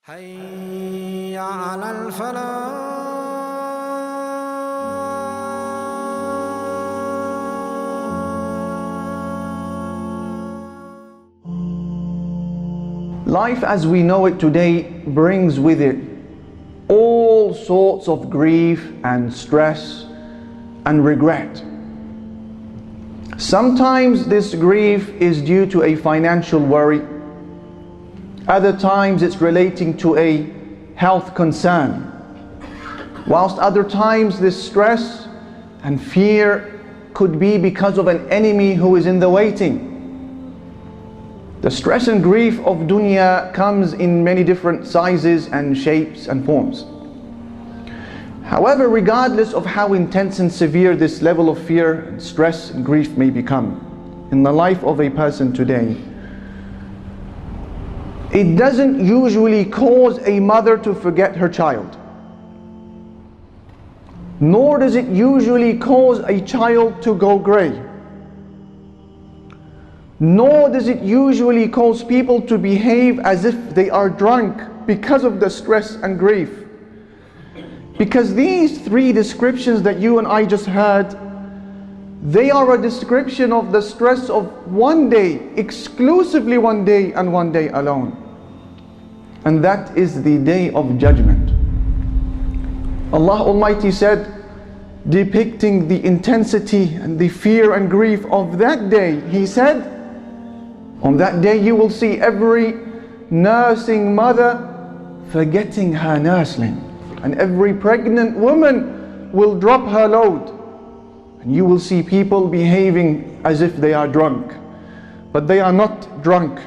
حي على الفلاح. Life as we know it today brings with it all sorts of grief and stress and regret. Sometimes this grief is due to a financial worry. Other times it's relating to a health concern. Whilst other times this stress and fear could be because of an enemy who is in the waiting. The stress and grief of dunya comes in many different sizes and shapes and forms. However, regardless of how intense and severe this level of fear, and stress and grief may become in the life of a person today, it doesn't usually cause a mother to forget her child. Nor does it usually cause a child to go grey. Nor does it usually cause people to behave as if they are drunk because of the stress and grief. Because these three descriptions that you and I just heard, they are a description of the stress of one day, exclusively one day and one day alone. And that is the day of judgment. Allah Almighty said, depicting the intensity and the fear and grief of that day, He said, on that day you will see every nursing mother forgetting her nursling, and every pregnant woman will drop her load, and you will see people behaving as if they are drunk, but they are not drunk.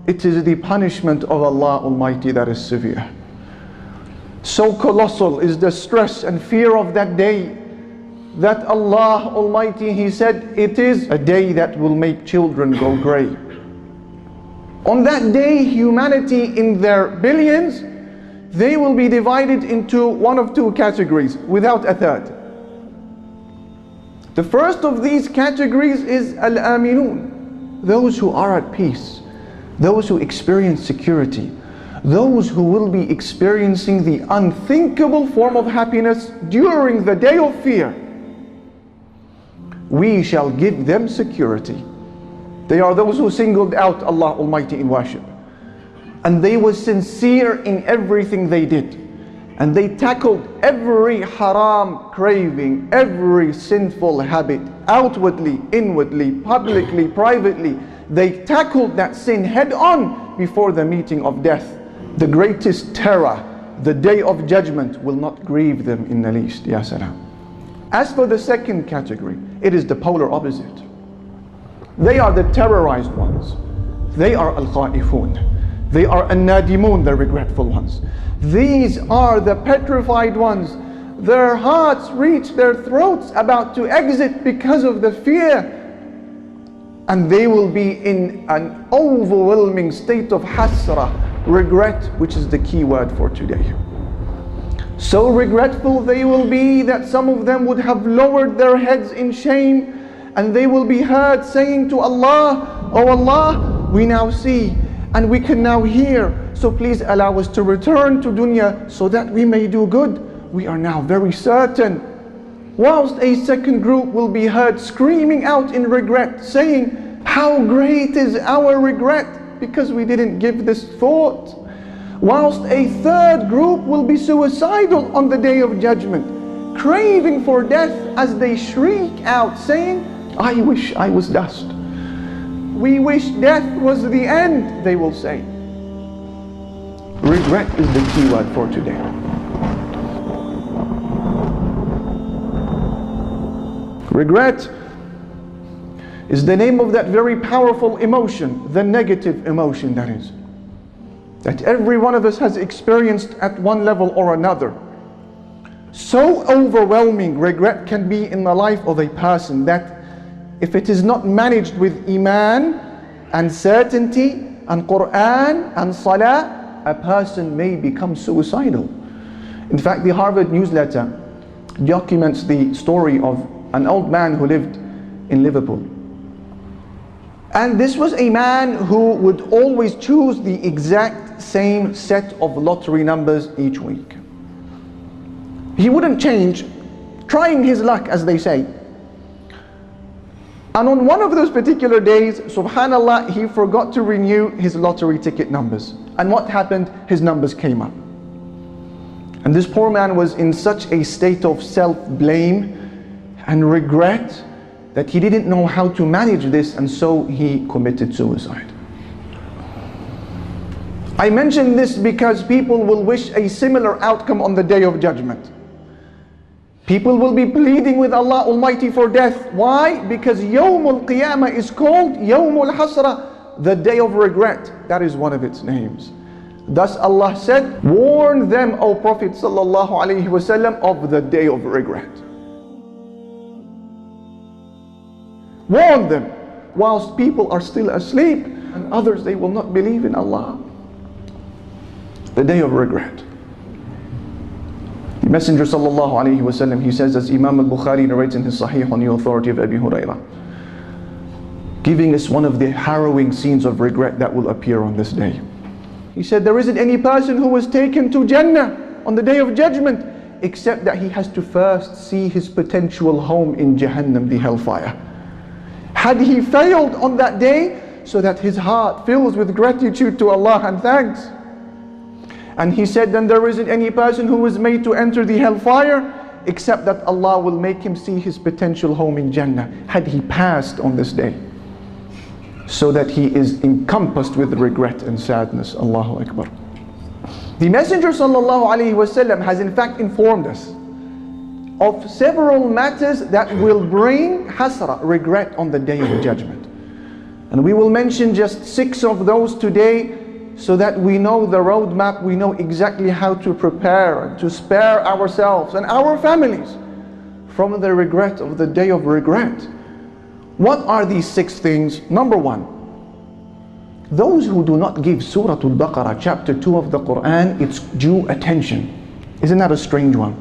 It is the punishment of Allah Almighty that is severe. So colossal is the stress and fear of that day that Allah Almighty, He said, it is a day that will make children go grey. On that day, humanity in their billions, they will be divided into one of two categories, without a third. The first of these categories is al-aminun, those who are at peace, those who experience security, those who will be experiencing the unthinkable form of happiness during the day of fear. We shall give them security. They are those who singled out Allah Almighty in worship, and they were sincere in everything they did, and they tackled every haram craving, every sinful habit, outwardly, inwardly, publicly, privately. They tackled that sin head on before the meeting of death. The greatest terror, the day of judgment, will not grieve them in the least. Ya salam. As for the second category, it is the polar opposite. They are the terrorized ones. They are al-khaifun. They are an-nadimun, the regretful ones. These are the petrified ones. Their hearts reach their throats, about to exit because of the fear. And they will be in an overwhelming state of hasra, regret, which is the key word for today. So regretful they will be that some of them would have lowered their heads in shame, and they will be heard saying to Allah, "Oh Allah, we now see and we can now hear, so please allow us to return to dunya so that we may do good. We are now very certain." Whilst a second group will be heard screaming out in regret, saying, "How great is our regret because we didn't give this thought." Whilst a third group will be suicidal on the day of judgment, craving for death as they shriek out saying, "I wish I was dust. We wish death was the end," they will say. Regret is the key word for today. Regret is the name of that very powerful emotion, the negative emotion that is, that every one of us has experienced at one level or another. So overwhelming regret can be in the life of a person that if it is not managed with iman and certainty and Quran and salah, a person may become suicidal. In fact, the Harvard newsletter documents the story of an old man who lived in Liverpool. And this was a man who would always choose the exact exact same set of lottery numbers each week. He wouldn't change, trying his luck, as they say. And on one of those particular days, subhanallah, he forgot to renew his lottery ticket numbers. And what happened? His numbers came up. And this poor man was in such a state of self-blame and regret that he didn't know how to manage this, and so he committed suicide. I mention this because people will wish a similar outcome on the Day of Judgment. People will be pleading with Allah Almighty for death. Why? Because Yawmul Qiyamah is called Yawmul Hasra, the day of regret. That is one of its names. Thus Allah said, warn them, O Prophet sallallahu alaihi wasallam, of the day of regret. Warn them whilst people are still asleep and others, they will not believe in Allah. The day of regret. The Messenger sallallahu alaihi wasallam, he says, as Imam al-Bukhari narrates in his Sahih on the authority of Abi Hurairah, giving us one of the harrowing scenes of regret that will appear on this day. He said, there isn't any person who was taken to Jannah on the Day of Judgment except that he has to first see his potential home in Jahannam, the hellfire. Had he failed on that day, so that his heart fills with gratitude to Allah and thanks. And he said, then there isn't any person who was made to enter the hellfire except that Allah will make him see his potential home in Jannah, had he passed on this day, so that he is encompassed with regret and sadness. Allahu Akbar. The Messenger sallallahu alaihi wasallam has in fact informed us of several matters that will bring hasra, regret, on the Day of Judgment. And we will mention just 6 of those today, so that we know the roadmap, we know exactly how to prepare and to spare ourselves and our families from the regret of the Day of regret. What are these 6 things? Number 1, those who do not give Surah Al-Baqarah, chapter 2 of the Quran, its due attention. Isn't that a strange one?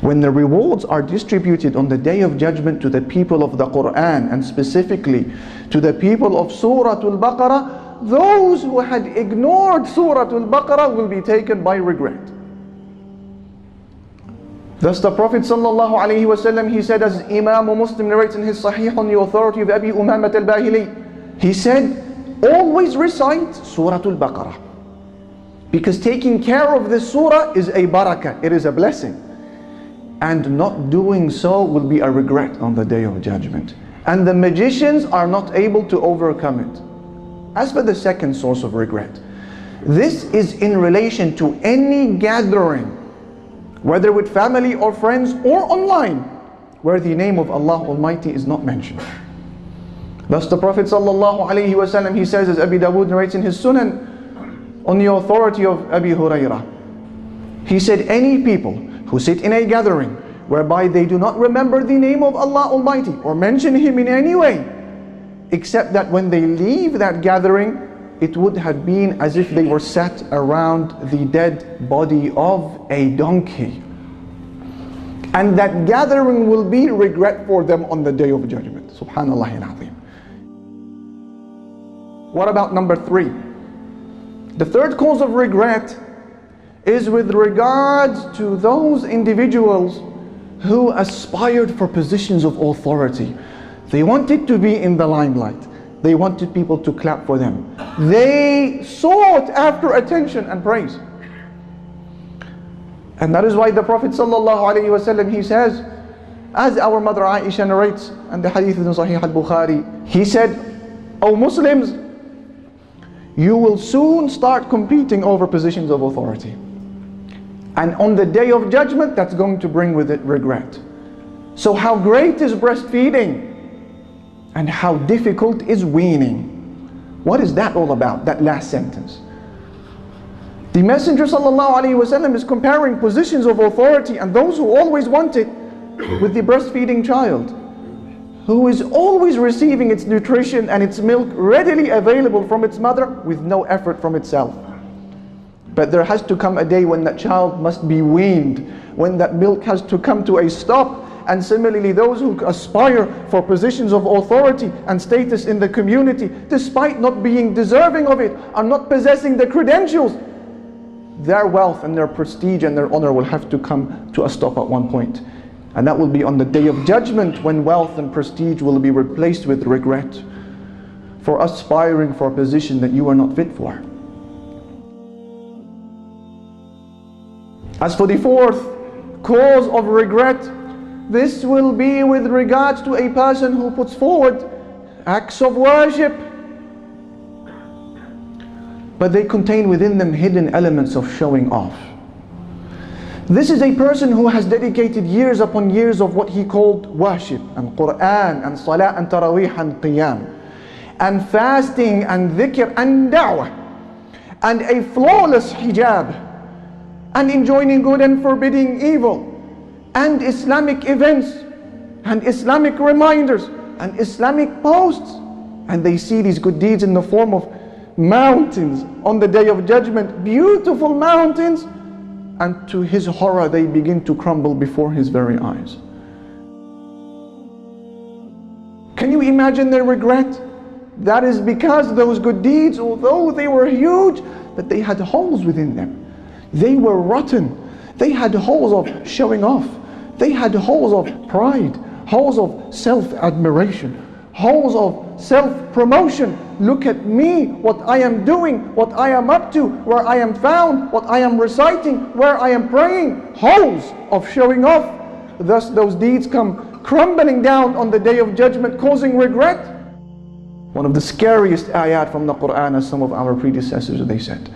When the rewards are distributed on the Day of Judgment to the people of the Quran, and specifically to the people of Surah Al-Baqarah, those who had ignored Surah Al-Baqarah will be taken by regret. Thus the Prophet sallallahu alaihi wasallam, he said, as Imam Muslim narrates in his Sahih on the authority of Abi Umamat al-Bahili, he said, always recite Surah Al-Baqarah, because taking care of this surah is a barakah, it is a blessing, and not doing so will be a regret on the Day of Judgment, and the magicians are not able to overcome it. As for the second source of regret, this is in relation to any gathering, whether with family or friends or online, where the name of Allah Almighty is not mentioned. Thus the Prophet sallallahu alaihi wasallam, he says, as Abi Dawood narrates in his Sunan on the authority of Abi Hurairah, he said, any people who sit in a gathering whereby they do not remember the name of Allah Almighty or mention Him in any way, except that when they leave that gathering, it would have been as if they were sat around the dead body of a donkey. And that gathering will be regret for them on the Day of Judgment. Subhanallah al-Azim. What about number 3? The third cause of regret is with regards to those individuals who aspired for positions of authority. They wanted to be in the limelight. They wanted people to clap for them. They sought after attention and praise. And that is why the Prophet ﷺ, he says, as our mother Aisha narrates, and the hadith in Sahih al-Bukhari, he said, O Muslims, you will soon start competing over positions of authority. And on the Day of Judgment, that's going to bring with it regret. So how great is breastfeeding? And how difficult is weaning? What is that all about, that last sentence? The Messenger ﷺ is comparing positions of authority and those who always want it with the breastfeeding child, who is always receiving its nutrition and its milk readily available from its mother with no effort from itself. But there has to come a day when that child must be weaned, when that milk has to come to a stop, And similarly, those who aspire for positions of authority and status in the community, despite not being deserving of it, are not possessing the credentials, their wealth and their prestige and their honor will have to come to a stop at one point. And that will be on the day of judgment, when wealth and prestige will be replaced with regret for aspiring for a position that you are not fit for. As for the fourth cause of regret, this will be with regards to a person who puts forward acts of worship, but they contain within them hidden elements of showing off. This is a person who has dedicated years upon years of what he called worship and Quran and Salah and Taraweeh and Qiyam and fasting and dhikr and da'wah and a flawless hijab and enjoining good and forbidding evil and Islamic events and Islamic reminders and Islamic posts, and they see these good deeds in the form of mountains on the day of judgment, beautiful mountains, and to his horror they begin to crumble before his very eyes. Can you imagine their regret? That is because those good deeds, although they were huge, but they had holes within them. They were rotten. They had holes of showing off. They had holes of pride, holes of self-admiration, holes of self-promotion. Look at me, what I am doing, what I am up to, where I am found, what I am reciting, where I am praying. Holes of showing off. Thus those deeds come crumbling down on the day of judgment, causing regret. One of the scariest ayat from the Quran, as some of our predecessors they said,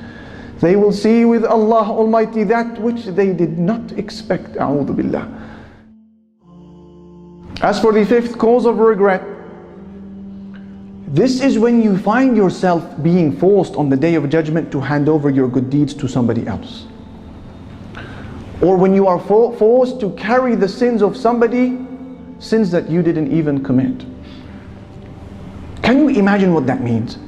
they will see with Allah Almighty that which they did not expect. A'udhu billah. As for the fifth cause of regret, this is when you find yourself being forced on the day of judgment to hand over your good deeds to somebody else. Or when you are forced to carry the sins of somebody, sins that you didn't even commit. Can you imagine what that means?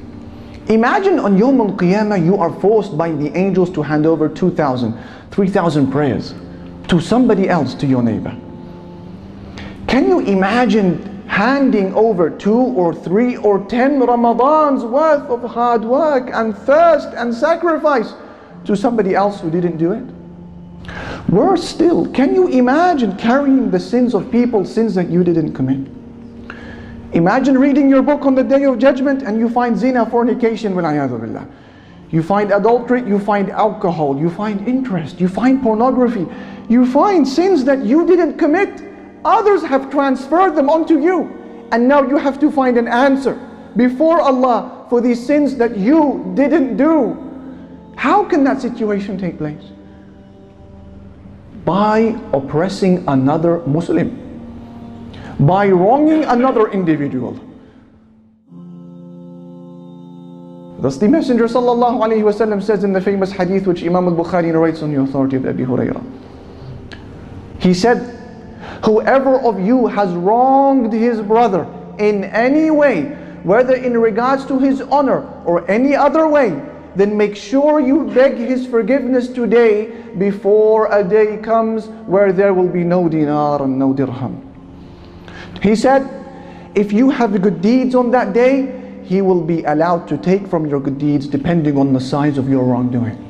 Imagine on Yawm al-Qiyamah you are forced by the angels to hand over 2,000, 3,000 prayers to somebody else, to your neighbor. Can you imagine handing over 2 or 3 or 10 Ramadans worth of hard work and thirst and sacrifice to somebody else who didn't do it? Worse still, can you imagine carrying the sins of people, sins that you didn't commit? Imagine reading your book on the day of judgment and you find zina, fornication, billah. You find adultery, you find alcohol, you find interest, you find pornography, you find sins that you didn't commit. Others have transferred them onto you, and now you have to find an answer before Allah for these sins that you didn't do. How can that situation take place? By oppressing another Muslim, by wronging another individual. Thus the Messenger sallallahu alaihi wasallam says in the famous hadith which Imam al-Bukhari narrates on the authority of Abi Hurairah. He said, whoever of you has wronged his brother in any way, whether in regards to his honor or any other way, then make sure you beg his forgiveness today before a day comes where there will be no dinar and no dirham. He said, if you have good deeds on that day, he will be allowed to take from your good deeds depending on the size of your wrongdoing.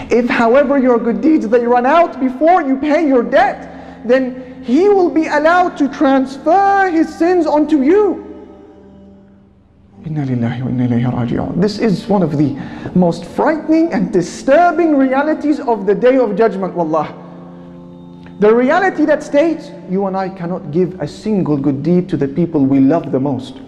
If however your good deeds they run out before you pay your debt, then he will be allowed to transfer his sins onto you. Inna lillahi wa inna ilayhi raji'un. This is one of the most frightening and disturbing realities of the day of judgment, wallah. The reality that states, you and I cannot give a single good deed to the people we love the most.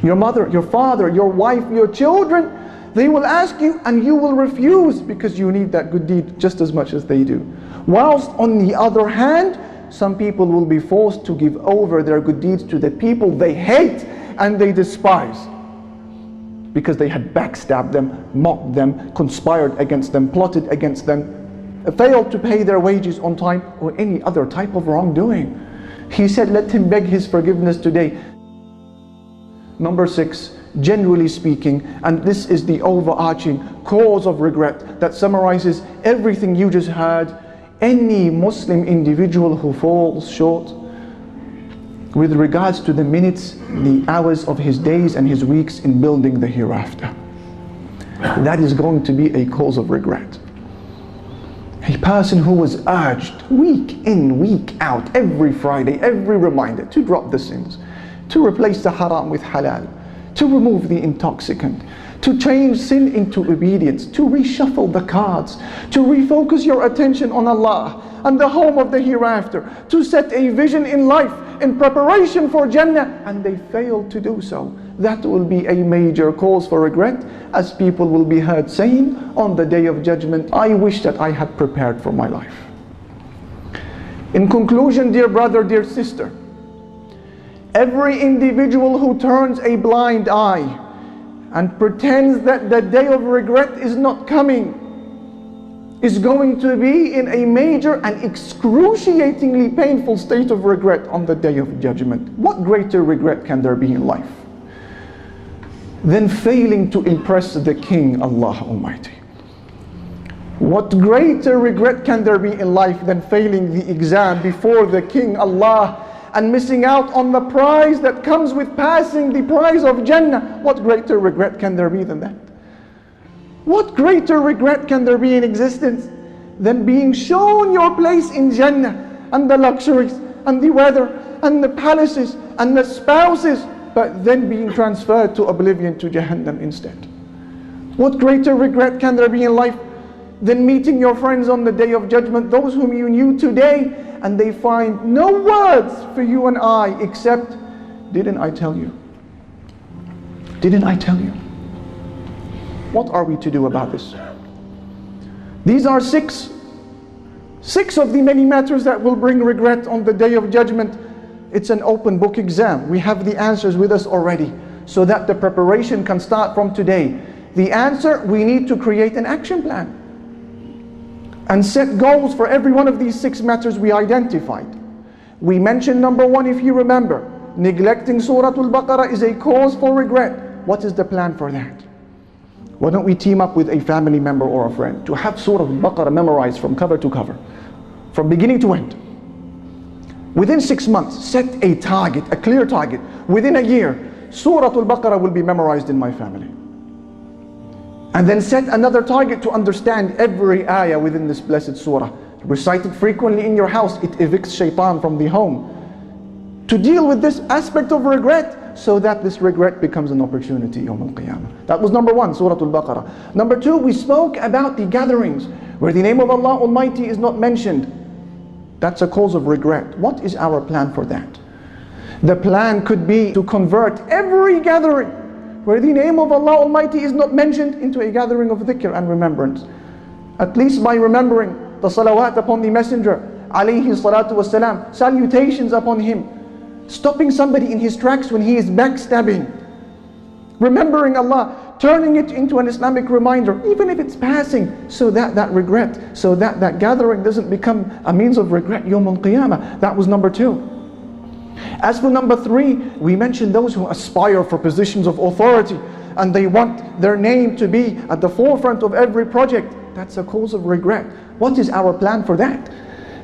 Your mother, your father, your wife, your children, they will ask you and you will refuse because you need that good deed just as much as they do. Whilst on the other hand, some people will be forced to give over their good deeds to the people they hate and they despise because they had backstabbed them, mocked them, conspired against them, plotted against them, failed to pay their wages on time, or any other type of wrongdoing. He said, let him beg his forgiveness today. Number 6, generally speaking, and this is the overarching cause of regret that summarizes everything you just heard, any Muslim individual who falls short with regards to the minutes, the hours of his days and his weeks in building the hereafter, that is going to be a cause of regret. A person who was urged week in, week out, every Friday, every reminder to drop the sins, to replace the haram with halal, to remove the intoxicant, to change sin into obedience, to reshuffle the cards, to refocus your attention on Allah and the home of the hereafter, to set a vision in life in preparation for Jannah, and they fail to do so. That will be a major cause for regret, as people will be heard saying on the Day of Judgment, I wish that I had prepared for my life. In conclusion, dear brother, dear sister, every individual who turns a blind eye and pretends that the day of regret is not coming is going to be in a major and excruciatingly painful state of regret on the Day of Judgment. What greater regret can there be in life than failing to impress the King, Allah Almighty? What greater regret can there be in life than failing the exam before the King, Allah, and missing out on the prize that comes with passing, the prize of Jannah? What greater regret can there be than that? What greater regret can there be in existence than being shown your place in Jannah and the luxuries and the weather and the palaces and the spouses, but then being transferred to oblivion, to Jahannam instead? What greater regret can there be in life than meeting your friends on the Day of Judgment, those whom you knew today, and they find no words for you and I except, didn't I tell you? Didn't I tell you? What are we to do about this? These are six of the many matters that will bring regret on the Day of Judgment. It's an open book exam. We have the answers with us already, so that the preparation can start from today. The answer, we need to create an action plan and set goals for every one of these 6 matters we identified. We mentioned number 1, if you remember, neglecting Surah Al-Baqarah is a cause for regret. What is the plan for that? Why don't we team up with a family member or a friend to have Surah Al-Baqarah memorized from cover to cover, from beginning to end? Within 6 months, set a target, a clear target. Within a year, Surah Al-Baqarah will be memorized in my family. And then set another target to understand every ayah within this blessed surah. Recite it frequently in your house. It evicts shaitan from the home. To deal with this aspect of regret, so that this regret becomes an opportunity Yawm al-Qiyamah. That was number 1, Surah Al-Baqarah. Number 2, we spoke about the gatherings where the name of Allah Almighty is not mentioned. That's a cause of regret. What is our plan for that? The plan could be to convert every gathering where the name of Allah Almighty is not mentioned into a gathering of dhikr and remembrance. At least by remembering the salawat upon the Messenger, alayhi salatu wasalam, salutations upon him, stopping somebody in his tracks when he is backstabbing, remembering Allah, turning it into an Islamic reminder, even if it's passing, so that that regret, so that that gathering doesn't become a means of regret Yawm al-Qiyamah. That was number 2. As for number 3, we mentioned those who aspire for positions of authority and they want their name to be at the forefront of every project. That's a cause of regret. What is our plan for that?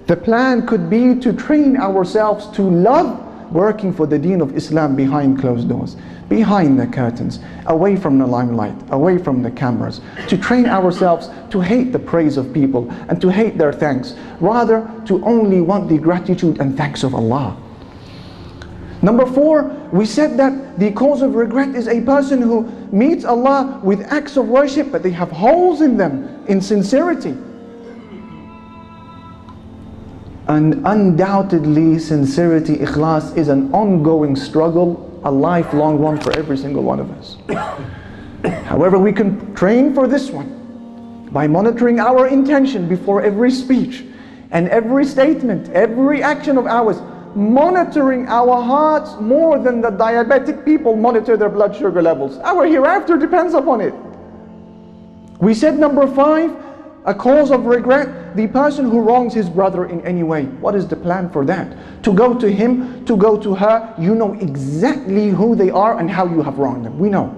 The plan could be to train ourselves to love working for the deen of Islam behind closed doors, behind the curtains, away from the limelight, away from the cameras, to train ourselves to hate the praise of people and to hate their thanks, rather to only want the gratitude and thanks of Allah. Number 4, we said that the cause of regret is a person who meets Allah with acts of worship, but they have holes in them, in sincerity. And undoubtedly, sincerity, ikhlas, is an ongoing struggle, a lifelong one for every single one of us. However, we can train for this one by monitoring our intention before every speech and every statement, every action of ours, monitoring our hearts more than the diabetic people monitor their blood sugar levels. Our hereafter depends upon it. We said number 5, a cause of regret, the person who wrongs his brother in any way. What is the plan for that? To go to him, to go to her, you know exactly who they are and how you have wronged them. We know.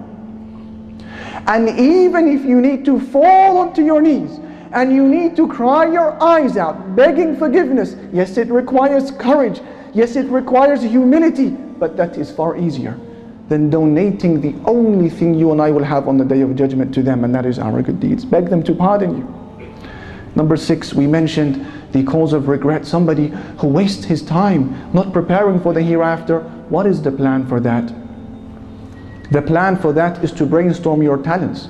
And even if you need to fall onto your knees and you need to cry your eyes out, begging forgiveness. Yes, it requires courage. Yes, it requires humility, but that is far easier than donating the only thing you and I will have on the Day of Judgment to them, and that is our good deeds. Beg them to pardon you. Number 6, we mentioned the cause of regret. Somebody who wastes his time not preparing for the hereafter. What is the plan for that? The plan for that is to brainstorm your talents,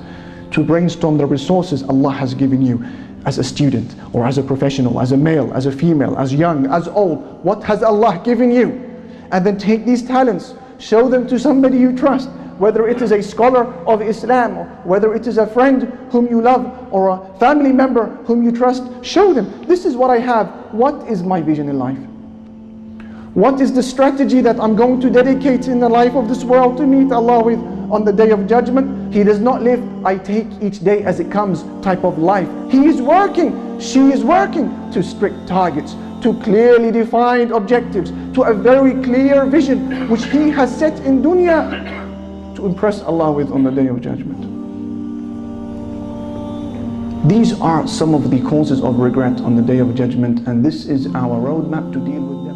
to brainstorm the resources Allah has given you as a student or as a professional, as a male, as a female, as young, as old. What has Allah given you? And then take these talents, show them to somebody you trust, whether it is a scholar of Islam, or whether it is a friend whom you love, or a family member whom you trust. Show them, this is what I have. What is my vision in life? What is the strategy that I'm going to dedicate in the life of this world to meet Allah with on the Day of Judgment? He does not live, I take each day as it comes type of life. He is working, she is working to strict targets, to clearly defined objectives, to a very clear vision which he has set in dunya to impress Allah with on the Day of Judgment. These are some of the causes of regret on the Day of Judgment, and this is our roadmap to deal with them.